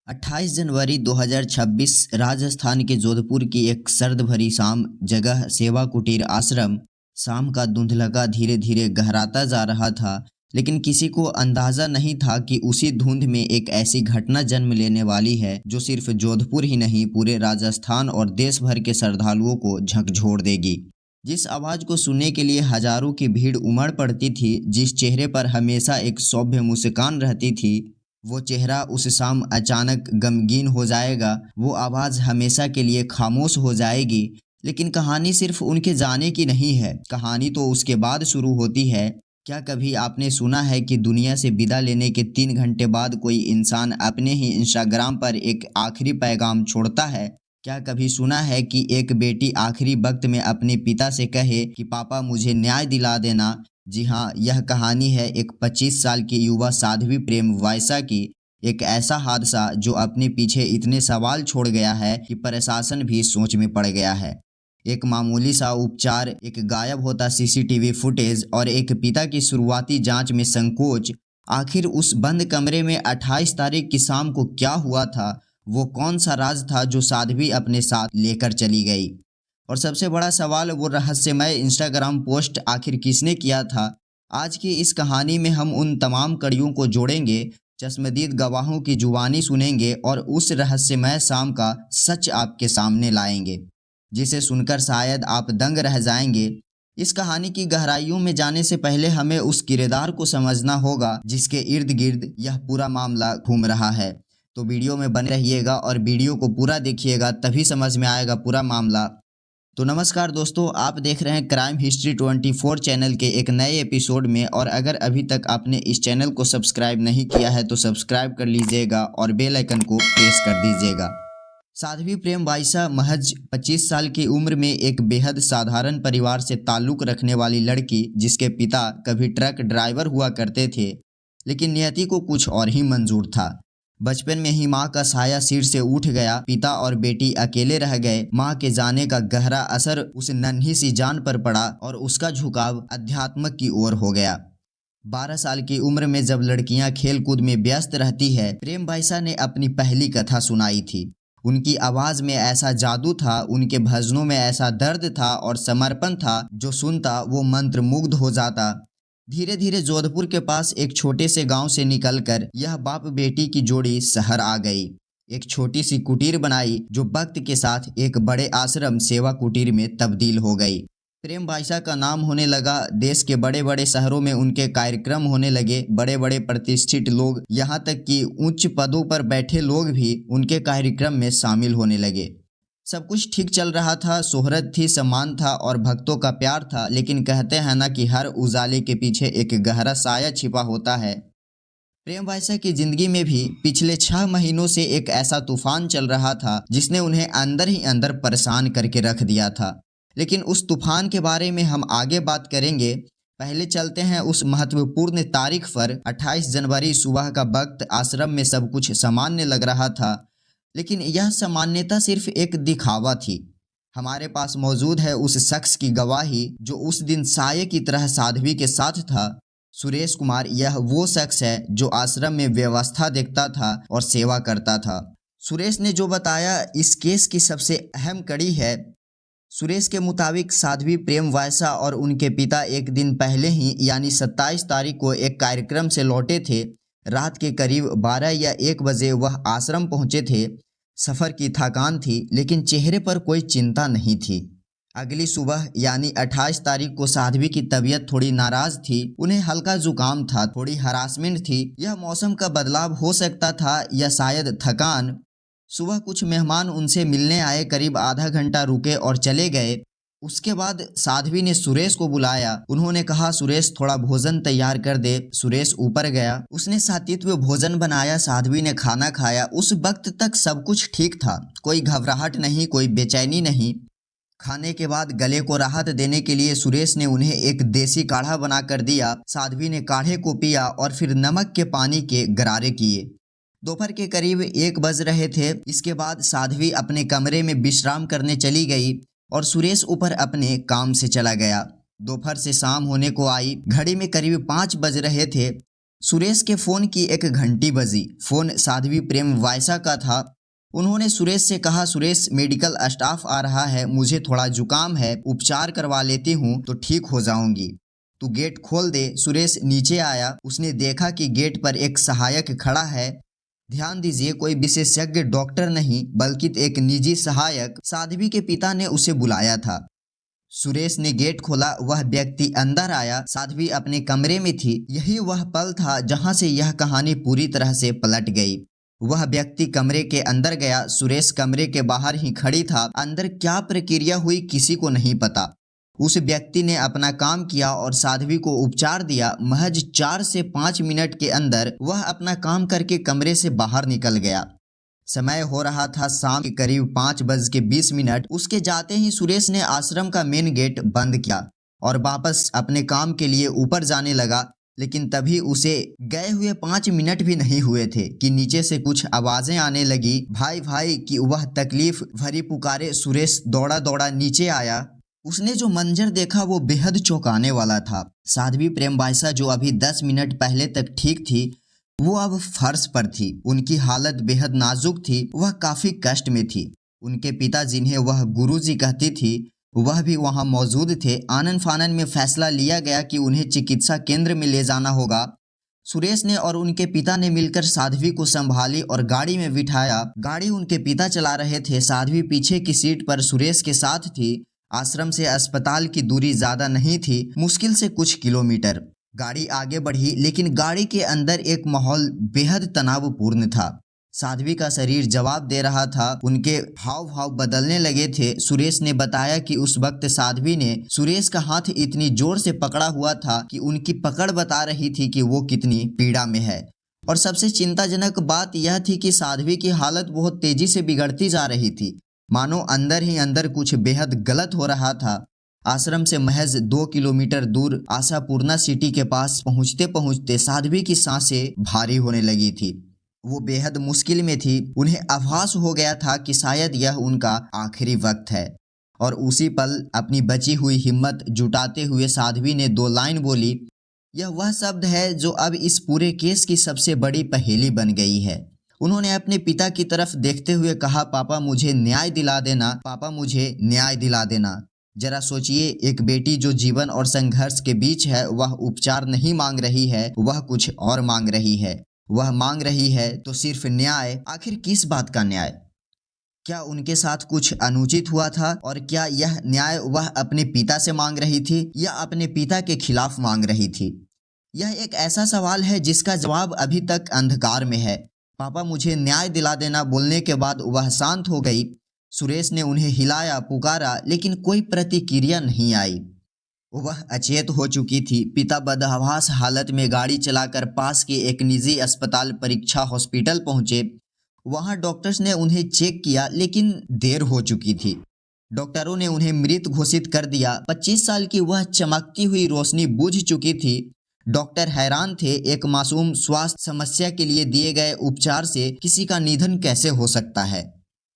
28 जनवरी 2026 राजस्थान के जोधपुर की एक सर्द भरी शाम जगह सेवा कुटीर आश्रम। शाम का धुंधलका धीरे धीरे गहराता जा रहा था, लेकिन किसी को अंदाजा नहीं था कि उसी धुंध में एक ऐसी घटना जन्म लेने वाली है जो सिर्फ जोधपुर ही नहीं पूरे राजस्थान और देश भर के श्रद्धालुओं को झकझोर देगी। जिस आवाज़ को सुनने के लिए हजारों की भीड़ उमड़ पड़ती थी, जिस चेहरे पर हमेशा एक सौम्य मुस्कान रहती थी, वो चेहरा उस शाम अचानक गमगीन हो जाएगा। वो आवाज़ हमेशा के लिए खामोश हो जाएगी। लेकिन कहानी सिर्फ उनके जाने की नहीं है, कहानी तो उसके बाद शुरू होती है। क्या कभी आपने सुना है कि दुनिया से विदा लेने के 3 घंटे बाद कोई इंसान अपने ही इंस्टाग्राम पर एक आखिरी पैगाम छोड़ता है? क्या कभी सुना है कि एक बेटी आखिरी वक्त में अपने पिता से कहे कि पापा मुझे न्याय दिला देना? जी हाँ, यह कहानी है एक 25 साल की युवा साध्वी प्रेम वायसा की। एक ऐसा हादसा जो अपने पीछे इतने सवाल छोड़ गया है कि प्रशासन भी सोच में पड़ गया है। एक मामूली सा उपचार, एक गायब होता सीसीटीवी फुटेज और एक पिता की शुरुआती जांच में संकोच। आखिर उस बंद कमरे में 28 तारीख की शाम को क्या हुआ था? वो कौन सा राज था जो साध्वी अपने साथ लेकर चली गई? और सबसे बड़ा सवाल, वो रहस्यमय इंस्टाग्राम पोस्ट आखिर किसने किया था? आज की इस कहानी में हम उन तमाम कड़ियों को जोड़ेंगे, चश्मदीद गवाहों की जुबानी सुनेंगे और उस रहस्यमय शाम का सच आपके सामने लाएंगे, जिसे सुनकर शायद आप दंग रह जाएंगे। इस कहानी की गहराइयों में जाने से पहले हमें उस किरदार को समझना होगा जिसके इर्द गिर्द यह पूरा मामला घूम रहा है। तो वीडियो में बने रहिएगा और वीडियो को पूरा देखिएगा, तभी समझ में आएगा पूरा मामला। तो नमस्कार दोस्तों, आप देख रहे हैं क्राइम हिस्ट्री 24 चैनल के एक नए एपिसोड में। और अगर अभी तक आपने इस चैनल को सब्सक्राइब नहीं किया है तो सब्सक्राइब कर लीजिएगा और बेल आइकन को प्रेस कर दीजिएगा। साध्वी प्रेम वायसा महज 25 साल की उम्र में एक बेहद साधारण परिवार से ताल्लुक़ रखने वाली लड़की, जिसके पिता कभी ट्रक ड्राइवर हुआ करते थे, लेकिन नियति को कुछ और ही मंजूर था। बचपन में ही माँ का साया सिर से उठ गया, पिता और बेटी अकेले रह गए। माँ के जाने का गहरा असर उस नन्ही सी जान पर पड़ा और उसका झुकाव अध्यात्म की ओर हो गया। 12 साल की उम्र में जब लड़कियां खेल कूद में व्यस्त रहती है, प्रेम वायसा ने अपनी पहली कथा सुनाई थी। उनकी आवाज़ में ऐसा जादू था, उनके भजनों में ऐसा दर्द था और समर्पण था, जो सुनता वो मंत्रमुग्ध हो जाता। धीरे धीरे जोधपुर के पास एक छोटे से गांव से निकलकर यह बाप बेटी की जोड़ी शहर आ गई। एक छोटी सी कुटीर बनाई जो वक्त के साथ एक बड़े आश्रम सेवा कुटीर में तब्दील हो गई। प्रेम वायसा का नाम होने लगा, देश के बड़े बड़े शहरों में उनके कार्यक्रम होने लगे। बड़े बड़े प्रतिष्ठित लोग, यहाँ तक कि उच्च पदों पर बैठे लोग भी उनके कार्यक्रम में शामिल होने लगे। सब कुछ ठीक चल रहा था, शोहरत थी, सम्मान था और भक्तों का प्यार था। लेकिन कहते हैं ना कि हर उजाले के पीछे एक गहरा साया छिपा होता है। प्रेम वायसा की जिंदगी में भी पिछले 6 महीनों से एक ऐसा तूफान चल रहा था जिसने उन्हें अंदर ही अंदर परेशान करके रख दिया था। लेकिन उस तूफान के बारे में हम आगे बात करेंगे। पहले चलते हैं उस महत्वपूर्ण तारीख पर। 28 जनवरी सुबह का वक्त। आश्रम में सब कुछ सामान्य लग रहा था, लेकिन यह सामान्यता सिर्फ एक दिखावा थी। हमारे पास मौजूद है उस शख्स की गवाही जो उस दिन साये की तरह साध्वी के साथ था। सुरेश कुमार यह वो शख्स है जो आश्रम में व्यवस्था देखता था और सेवा करता था। सुरेश ने जो बताया इस केस की सबसे अहम कड़ी है। सुरेश के मुताबिक साध्वी प्रेम वायसा और उनके पिता एक दिन पहले ही यानी 27 तारीख को एक कार्यक्रम से लौटे थे। रात के करीब 12 या 1 बजे वह आश्रम पहुंचे थे। सफ़र की थकान थी, लेकिन चेहरे पर कोई चिंता नहीं थी। अगली सुबह यानी 28 तारीख को साध्वी की तबीयत थोड़ी नाराज थी। उन्हें हल्का जुकाम था, थोड़ी हरासमेंट थी। यह मौसम का बदलाव हो सकता था या शायद थकान। सुबह कुछ मेहमान उनसे मिलने आए, करीब आधा घंटा रुके और चले गए। उसके बाद साध्वी ने सुरेश को बुलाया। उन्होंने कहा, सुरेश थोड़ा भोजन तैयार कर दे। सुरेश ऊपर गया, उसने सात्विक भोजन बनाया। साध्वी ने खाना खाया। उस वक्त तक सब कुछ ठीक था, कोई घबराहट नहीं, कोई बेचैनी नहीं। खाने के बाद गले को राहत देने के लिए सुरेश ने उन्हें एक देसी काढ़ा बना कर दिया। साध्वी ने काढ़े को पिया और फिर नमक के पानी के गरारे किए। दोपहर के करीब 1 बज रहे थे। इसके बाद साध्वी अपने कमरे में विश्राम करने चली गई और सुरेश ऊपर अपने काम से चला गया। दोपहर से शाम होने को आई। घड़ी में करीब 5 बज रहे थे। सुरेश के फोन की एक घंटी बजी। फोन साध्वी प्रेम वायसा का था। उन्होंने सुरेश से कहा, सुरेश मेडिकल स्टाफ आ रहा है, मुझे थोड़ा जुकाम है, उपचार करवा लेती हूँ तो ठीक हो जाऊंगी, तू गेट खोल दे। सुरेश नीचे आया। उसने देखा कि गेट पर एक सहायक खड़ा है। ध्यान दीजिए, कोई विशेषज्ञ डॉक्टर नहीं बल्कि एक निजी सहायक। साध्वी के पिता ने उसे बुलाया था। सुरेश ने गेट खोला। वह व्यक्ति अंदर आया। साध्वी अपने कमरे में थी। यही वह पल था जहां से यह कहानी पूरी तरह से पलट गई। वह व्यक्ति कमरे के अंदर गया। सुरेश कमरे के बाहर ही खड़ी था। अंदर क्या प्रक्रिया हुई किसी को नहीं पता। उस व्यक्ति ने अपना काम किया और साध्वी को उपचार दिया। महज 4 से 5 मिनट के अंदर वह अपना काम करके कमरे से बाहर निकल गया। समय हो रहा था शाम के करीब 5:20। उसके जाते ही सुरेश ने आश्रम का मेन गेट बंद किया और वापस अपने काम के लिए ऊपर जाने लगा। लेकिन तभी उसे गए हुए 5 मिनट भी नहीं हुए थे कि नीचे से कुछ आवाजें आने लगी, भाई भाई की वह तकलीफ भरी पुकारे। सुरेश दौड़ा दौड़ा नीचे आया। उसने जो मंजर देखा वो बेहद चौंकाने वाला था। साध्वी प्रेम वायसा जो अभी 10 मिनट पहले तक ठीक थी, वो अब फर्श पर थी। उनकी हालत बेहद नाजुक थी। वह काफी कष्ट में थी। उनके पिता, जिन्हें वह गुरुजी कहती थी, वह भी वहां मौजूद थे। आनन फानन में फैसला लिया गया कि उन्हें चिकित्सा केंद्र में ले जाना होगा। सुरेश ने और उनके पिता ने मिलकर साध्वी को संभाली और गाड़ी में बिठाया। गाड़ी उनके पिता चला रहे थे। साध्वी पीछे की सीट पर सुरेश के साथ थी। आश्रम से अस्पताल की दूरी ज्यादा नहीं थी, मुश्किल से कुछ किलोमीटर। गाड़ी आगे बढ़ी, लेकिन गाड़ी के अंदर एक माहौल बेहद तनावपूर्ण था। साध्वी का शरीर जवाब दे रहा था। उनके हाव भाव बदलने लगे थे। सुरेश ने बताया कि उस वक्त साध्वी ने सुरेश का हाथ इतनी जोर से पकड़ा हुआ था कि उनकी पकड़ बता रही थी कि वो कितनी पीड़ा में है। और सबसे चिंताजनक बात यह थी कि साध्वी की हालत बहुत तेजी से बिगड़ती जा रही थी, मानो अंदर ही अंदर कुछ बेहद गलत हो रहा था। आश्रम से महज 2 किलोमीटर दूर आशापूर्णा सिटी के पास पहुंचते पहुंचते साध्वी की सांसें भारी होने लगी थी। वो बेहद मुश्किल में थी। उन्हें आभास हो गया था कि शायद यह उनका आखिरी वक्त है। और उसी पल अपनी बची हुई हिम्मत जुटाते हुए साध्वी ने 2 लाइन बोली। यह वह शब्द है जो अब इस पूरे केस की सबसे बड़ी पहेली बन गई है। उन्होंने अपने पिता की तरफ देखते हुए कहा, पापा मुझे न्याय दिला देना, पापा मुझे न्याय दिला देना। जरा सोचिए, एक बेटी जो जीवन और संघर्ष के बीच है, वह उपचार नहीं मांग रही है, वह कुछ और मांग रही है। वह मांग रही है तो सिर्फ न्याय। आखिर किस बात का न्याय? क्या उनके साथ कुछ अनुचित हुआ था? और क्या यह न्याय वह अपने पिता से मांग रही थी या अपने पिता के खिलाफ मांग रही थी? यह एक ऐसा सवाल है जिसका जवाब अभी तक अंधकार में है। पापा मुझे न्याय दिला देना बोलने के बाद वह शांत हो गई। सुरेश ने उन्हें हिलाया, पुकारा, लेकिन कोई प्रतिक्रिया नहीं आई। वह अचेत हो चुकी थी। पिता बदहवास हालत में गाड़ी चलाकर पास के एक निजी अस्पताल परीक्षा हॉस्पिटल पहुंचे। वहां डॉक्टर्स ने उन्हें चेक किया, लेकिन देर हो चुकी थी। डॉक्टरों ने उन्हें मृत घोषित कर दिया। 25 साल की वह चमकती हुई रोशनी बुझ चुकी थी। डॉक्टर हैरान थे। एक मासूम स्वास्थ्य समस्या के लिए दिए गए उपचार से किसी का निधन कैसे हो सकता है,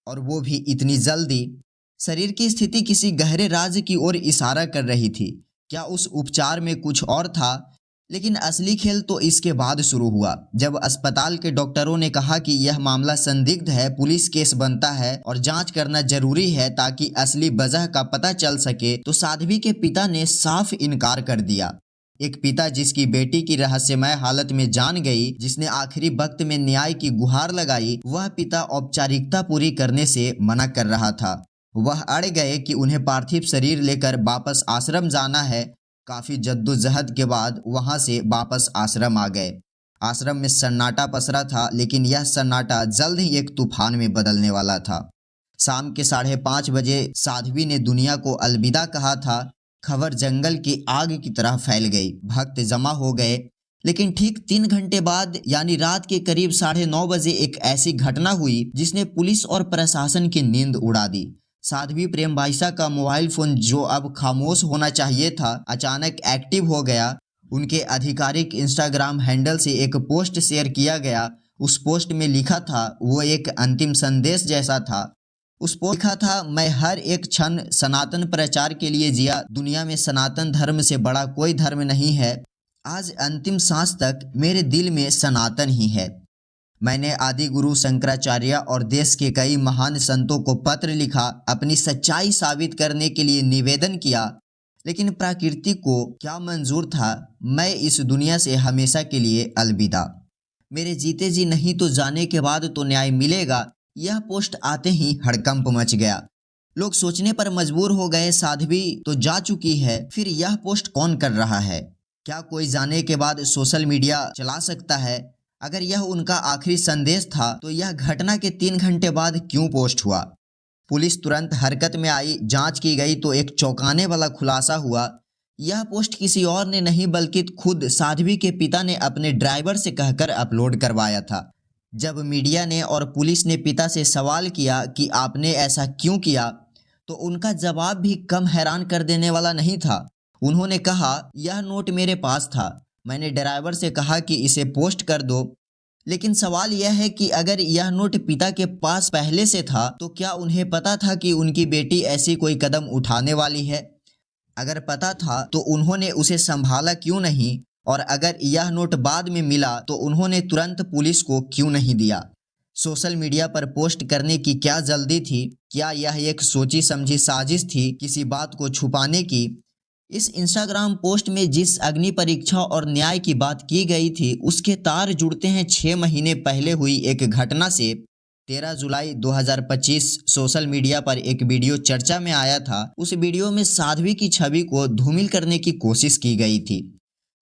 और वो भी इतनी जल्दी? शरीर की स्थिति किसी गहरे राज की ओर इशारा कर रही थी। क्या उस उपचार में कुछ और था? लेकिन असली खेल तो इसके बाद शुरू हुआ, जब अस्पताल के डॉक्टरों ने कहा कि यह मामला संदिग्ध है, पुलिस केस बनता है और जांच करना जरूरी है ताकि असली वजह का पता चल सके। तो साध्वी के पिता ने साफ इनकार कर दिया। एक पिता जिसकी बेटी की रहस्यमय हालत में जान गई, जिसने आखिरी वक्त में न्याय की गुहार लगाई, वह पिता औपचारिकता पूरी करने से मना कर रहा था। वह अड़ गए कि उन्हें पार्थिव शरीर लेकर वापस आश्रम जाना है। काफी जद्दोजहद के बाद वहां से वापस आश्रम आ गए। आश्रम में सन्नाटा पसरा था, लेकिन यह सन्नाटा जल्द ही एक तूफान में बदलने वाला था। शाम के 5:30 बजे साध्वी ने दुनिया को अलविदा कहा था। खबर जंगल की आग की तरह फैल गई। भक्त जमा हो गए। लेकिन ठीक 3 घंटे बाद, यानी रात के करीब 9:30 बजे, एक ऐसी घटना हुई जिसने पुलिस और प्रशासन की नींद उड़ा दी। साध्वी प्रेम वायसा का मोबाइल फोन, जो अब खामोश होना चाहिए था, अचानक एक्टिव हो गया। उनके आधिकारिक इंस्टाग्राम हैंडल से एक पोस्ट शेयर किया गया। उस पोस्ट में लिखा था, वो एक अंतिम संदेश जैसा था। उस पोस्ट लिखा था, मैं हर एक क्षण सनातन प्रचार के लिए जिया। दुनिया में सनातन धर्म से बड़ा कोई धर्म नहीं है। आज अंतिम सांस तक मेरे दिल में सनातन ही है। मैंने आदि गुरु शंकराचार्य और देश के कई महान संतों को पत्र लिखा, अपनी सच्चाई साबित करने के लिए निवेदन किया, लेकिन प्रकृति को क्या मंजूर था, मैं इस दुनिया से हमेशा के लिए अलविदा। मेरे जीते जी नहीं तो जाने के बाद तो न्याय मिलेगा। यह पोस्ट आते ही हड़कंप मच गया। लोग सोचने पर मजबूर हो गए, साध्वी तो जा चुकी है, फिर यह पोस्ट कौन कर रहा है? क्या कोई जाने के बाद सोशल मीडिया चला सकता है? अगर यह उनका आखिरी संदेश था तो यह घटना के 3 घंटे बाद क्यों पोस्ट हुआ? पुलिस तुरंत हरकत में आई, जांच की गई तो एक चौंकाने वाला खुलासा हुआ। यह पोस्ट किसी और ने नहीं बल्कि खुद साध्वी के पिता ने अपने ड्राइवर से कहकर अपलोड करवाया था। जब मीडिया ने और पुलिस ने पिता से सवाल किया कि आपने ऐसा क्यों किया, तो उनका जवाब भी कम हैरान कर देने वाला नहीं था। उन्होंने कहा, यह नोट मेरे पास था, मैंने ड्राइवर से कहा कि इसे पोस्ट कर दो। लेकिन सवाल यह है कि अगर यह नोट पिता के पास पहले से था तो क्या उन्हें पता था कि उनकी बेटी ऐसी कोई कदम उठाने वाली है? अगर पता था तो उन्होंने उसे संभाला क्यों नहीं? और अगर यह नोट बाद में मिला तो उन्होंने तुरंत पुलिस को क्यों नहीं दिया? सोशल मीडिया पर पोस्ट करने की क्या जल्दी थी? क्या यह एक सोची समझी साजिश थी किसी बात को छुपाने की? इस इंस्टाग्राम पोस्ट में जिस अग्नि परीक्षा और न्याय की बात की गई थी उसके तार जुड़ते हैं 6 महीने पहले हुई एक घटना से। 13 जुलाई 2025 सोशल मीडिया पर एक वीडियो चर्चा में आया था। उस वीडियो में साध्वी की छवि को धूमिल करने की कोशिश की गई थी।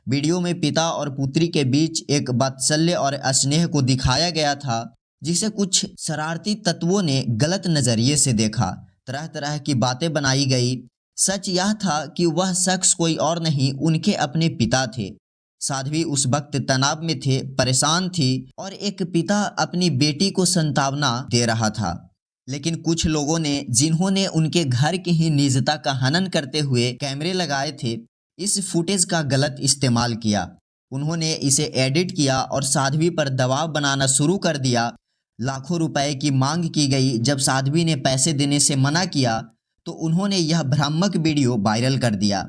वीडियो में पिता और पुत्री के बीच एक वात्सल्य और स्नेह को दिखाया गया था, जिसे कुछ शरारती तत्वों ने गलत नजरिए से देखा। तरह तरह की बातें बनाई गई। सच यह था कि वह शख्स कोई और नहीं, उनके अपने पिता थे। साध्वी उस वक्त तनाव में थे, परेशान थी और एक पिता अपनी बेटी को सांत्वना दे रहा था। लेकिन कुछ लोगों ने, जिन्होंने उनके घर की ही निजता का हनन करते हुए कैमरे लगाए थे, इस फुटेज का गलत इस्तेमाल किया। उन्होंने इसे एडिट किया और साध्वी पर दबाव बनाना शुरू कर दिया। लाखों रुपए की मांग की गई। जब साध्वी ने पैसे देने से मना किया तो उन्होंने यह भ्रामक वीडियो वायरल कर दिया।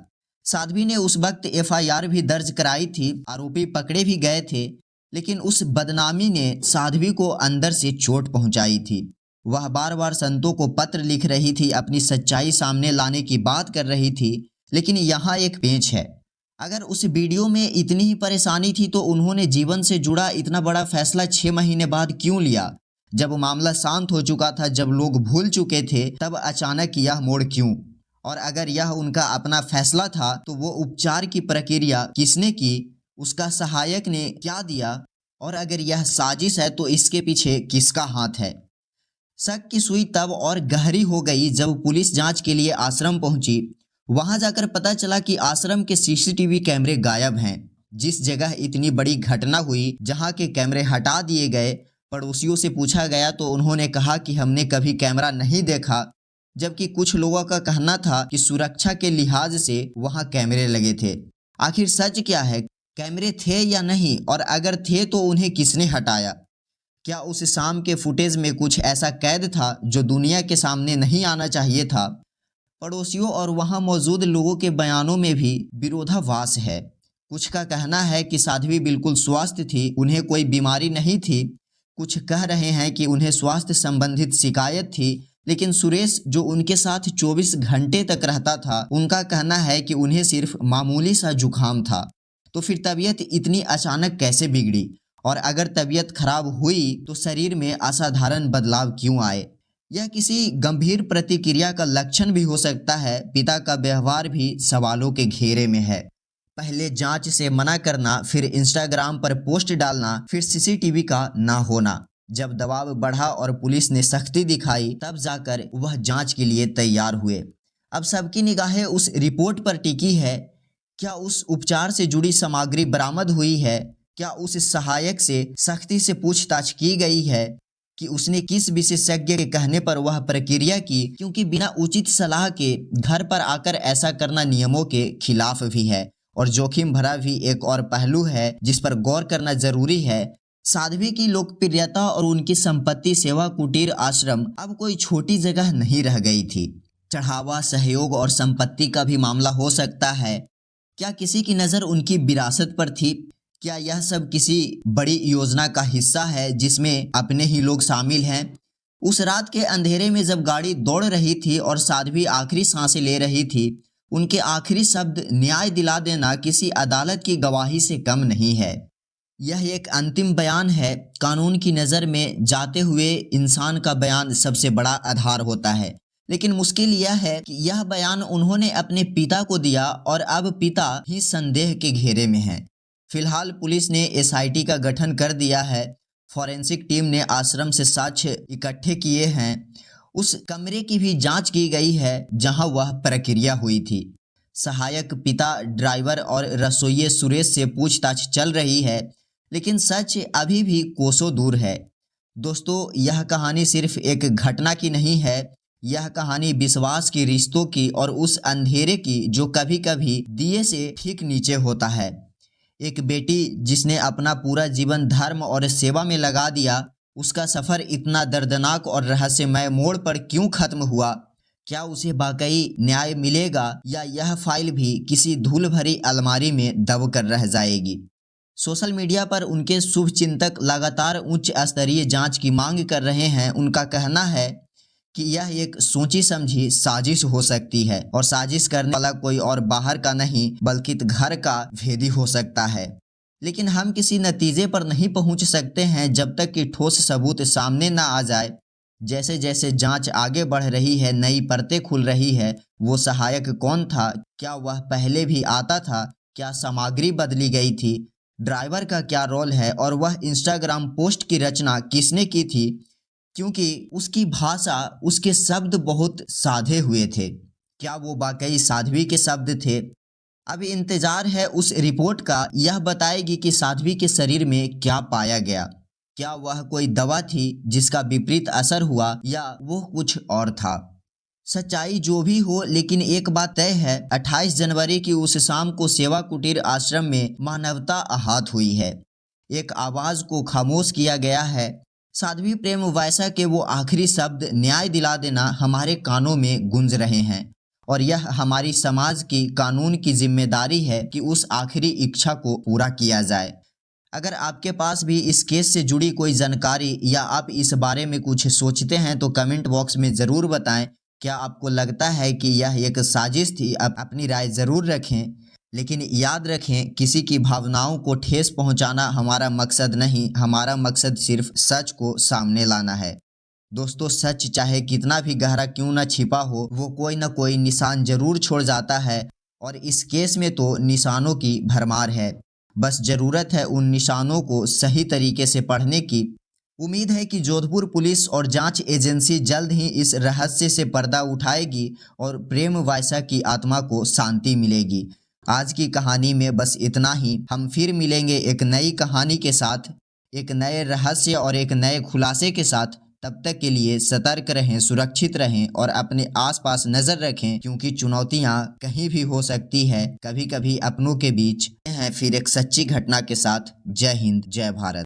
साध्वी ने उस वक्त एफआईआर भी दर्ज कराई थी, आरोपी पकड़े भी गए थे, लेकिन उस बदनामी ने साध्वी को अंदर से चोट पहुंचाई थी। वह बार बार संतों को पत्र लिख रही थी, अपनी सच्चाई सामने लाने की बात कर रही थी, लेकिन यहाँ एक पेंच है। अगर उस वीडियो में इतनी ही परेशानी थी तो उन्होंने जीवन से जुड़ा इतना बड़ा फैसला 6 महीने बाद क्यों लिया? जब मामला शांत हो चुका था, जब लोग भूल चुके थे, तब अचानक यह मोड़ क्यों? और अगर यह उनका अपना फैसला था तो वो उपचार की प्रक्रिया किसने की? उसका सहायक ने क्या दिया? और अगर यह साजिश है तो इसके पीछे किसका हाथ है? शक की सुई तब और गहरी हो गई जब पुलिस जांच के लिए आश्रम पहुंची। वहां जाकर पता चला कि आश्रम के सीसीटीवी कैमरे गायब हैं। जिस जगह इतनी बड़ी घटना हुई, जहां के कैमरे हटा दिए गए। पड़ोसियों से पूछा गया तो उन्होंने कहा कि हमने कभी कैमरा नहीं देखा, जबकि कुछ लोगों का कहना था कि सुरक्षा के लिहाज से वहां कैमरे लगे थे। आखिर सच क्या है? कैमरे थे या नहीं? और अगर थे तो उन्हें किसने हटाया? क्या उस शाम के फुटेज में कुछ ऐसा कैद था जो दुनिया के सामने नहीं आना चाहिए था? पड़ोसियों और वहां मौजूद लोगों के बयानों में भी विरोधाभास है। कुछ का कहना है कि साध्वी बिल्कुल स्वस्थ थी, उन्हें कोई बीमारी नहीं थी। कुछ कह रहे हैं कि उन्हें स्वास्थ्य संबंधित शिकायत थी। लेकिन सुरेश, जो उनके साथ 24 घंटे तक रहता था, उनका कहना है कि उन्हें सिर्फ मामूली सा जुकाम था। तो फिर तबीयत इतनी अचानक कैसे बिगड़ी? और अगर तबीयत खराब हुई तो शरीर में असाधारण बदलाव क्यों आए? यह किसी गंभीर प्रतिक्रिया का लक्षण भी हो सकता है। पिता का व्यवहार भी सवालों के घेरे में है। पहले जांच से मना करना, फिर इंस्टाग्राम पर पोस्ट डालना, फिर सीसीटीवी का ना होना। जब दबाव बढ़ा और पुलिस ने सख्ती दिखाई, तब जाकर वह जांच के लिए तैयार हुए। अब सबकी निगाहें उस रिपोर्ट पर टिकी है। क्या उस उपचार से जुड़ी सामग्री बरामद हुई है? क्या उस सहायक से सख्ती से पूछताछ की गई है कि उसने किस विशेषज्ञ के कहने पर वह प्रक्रिया की? क्योंकि बिना उचित सलाह के घर पर आकर ऐसा करना नियमों के खिलाफ भी है और जोखिम भरा भी। एक और पहलू है जिस पर गौर करना जरूरी है। साध्वी की लोकप्रियता और उनकी संपत्ति। सेवा कुटीर आश्रम अब कोई छोटी जगह नहीं रह गई थी। चढ़ावा, सहयोग और संपत्ति का भी मामला हो सकता है। क्या किसी की नज़र उनकी विरासत पर थी? क्या यह सब किसी बड़ी योजना का हिस्सा है जिसमें अपने ही लोग शामिल हैं? उस रात के अंधेरे में जब गाड़ी दौड़ रही थी और साध्वी आखिरी सांसें ले रही थी, उनके आखिरी शब्द न्याय दिला देना किसी अदालत की गवाही से कम नहीं है। यह एक अंतिम बयान है। कानून की नज़र में जाते हुए इंसान का बयान सबसे बड़ा आधार होता है, लेकिन मुश्किल यह है कि यह बयान उन्होंने अपने पिता को दिया और अब पिता ही संदेह के घेरे में हैं। फिलहाल पुलिस ने एसआईटी का गठन कर दिया है। फॉरेंसिक टीम ने आश्रम से साक्ष्य इकट्ठे किए हैं। उस कमरे की भी जांच की गई है जहां वह प्रक्रिया हुई थी। सहायक पिता, ड्राइवर और रसोइये सुरेश से पूछताछ चल रही है, लेकिन सच अभी भी कोसों दूर है। दोस्तों, यह कहानी सिर्फ एक घटना की नहीं है, यह कहानी विश्वास की, रिश्तों की और उस अंधेरे की जो कभी कभी दिए से ठीक नीचे होता है। एक बेटी जिसने अपना पूरा जीवन धर्म और सेवा में लगा दिया, उसका सफ़र इतना दर्दनाक और रहस्यमय मोड़ पर क्यों खत्म हुआ? क्या उसे वाकई न्याय मिलेगा या यह फाइल भी किसी धूल भरी अलमारी में दब कर रह जाएगी? सोशल मीडिया पर उनके शुभचिंतक लगातार उच्च स्तरीय जांच की मांग कर रहे हैं। उनका कहना है कि यह एक सोची समझी साजिश हो सकती है और साजिश करने वाला कोई और बाहर का नहीं बल्कि घर का भेदी हो सकता है। लेकिन हम किसी नतीजे पर नहीं पहुंच सकते हैं जब तक कि ठोस सबूत सामने ना आ जाए। जैसे जैसे जांच आगे बढ़ रही है, नई परतें खुल रही है। वो सहायक कौन था? क्या वह पहले भी आता था? क्या सामग्री बदली गई थी? ड्राइवर का क्या रोल है? और वह इंस्टाग्राम पोस्ट की रचना किसने की थी? क्योंकि उसकी भाषा, उसके शब्द बहुत साधे हुए थे। क्या वो वाकई साध्वी के शब्द थे? अभी इंतजार है उस रिपोर्ट का। यह बताएगी कि साध्वी के शरीर में क्या पाया गया। क्या वह कोई दवा थी जिसका विपरीत असर हुआ या वो कुछ और था? सच्चाई जो भी हो, लेकिन एक बात तय है, 28 जनवरी की उस शाम को सेवा कुटीर आश्रम में मानवता आहत हुई है। एक आवाज़ को खामोश किया गया है। साध्वी प्रेम वैसा के वो आखिरी शब्द न्याय दिला देना हमारे कानों में गूंज रहे हैं और यह हमारी समाज की, कानून की जिम्मेदारी है कि उस आखिरी इच्छा को पूरा किया जाए। अगर आपके पास भी इस केस से जुड़ी कोई जानकारी या आप इस बारे में कुछ सोचते हैं तो कमेंट बॉक्स में ज़रूर बताएं। क्या आपको लगता है कि यह एक साजिश थी? आप अपनी राय ज़रूर रखें, लेकिन याद रखें, किसी की भावनाओं को ठेस पहुंचाना हमारा मकसद नहीं। हमारा मकसद सिर्फ सच को सामने लाना है। दोस्तों, सच चाहे कितना भी गहरा क्यों न छिपा हो, वो कोई न कोई निशान जरूर छोड़ जाता है और इस केस में तो निशानों की भरमार है। बस ज़रूरत है उन निशानों को सही तरीके से पढ़ने की। उम्मीद है कि जोधपुर पुलिस और जांच एजेंसी जल्द ही इस रहस्य से पर्दा उठाएगी और प्रेम वैसा की आत्मा को शांति मिलेगी। आज की कहानी में बस इतना ही। हम फिर मिलेंगे एक नई कहानी के साथ, एक नए रहस्य और एक नए खुलासे के साथ। तब तक के लिए सतर्क रहें, सुरक्षित रहें और अपने आसपास नज़र रखें, क्योंकि चुनौतियां कहीं भी हो सकती है। कभी कभी अपनों के बीच हैं। फिर एक सच्ची घटना के साथ। जय हिंद, जय भारत।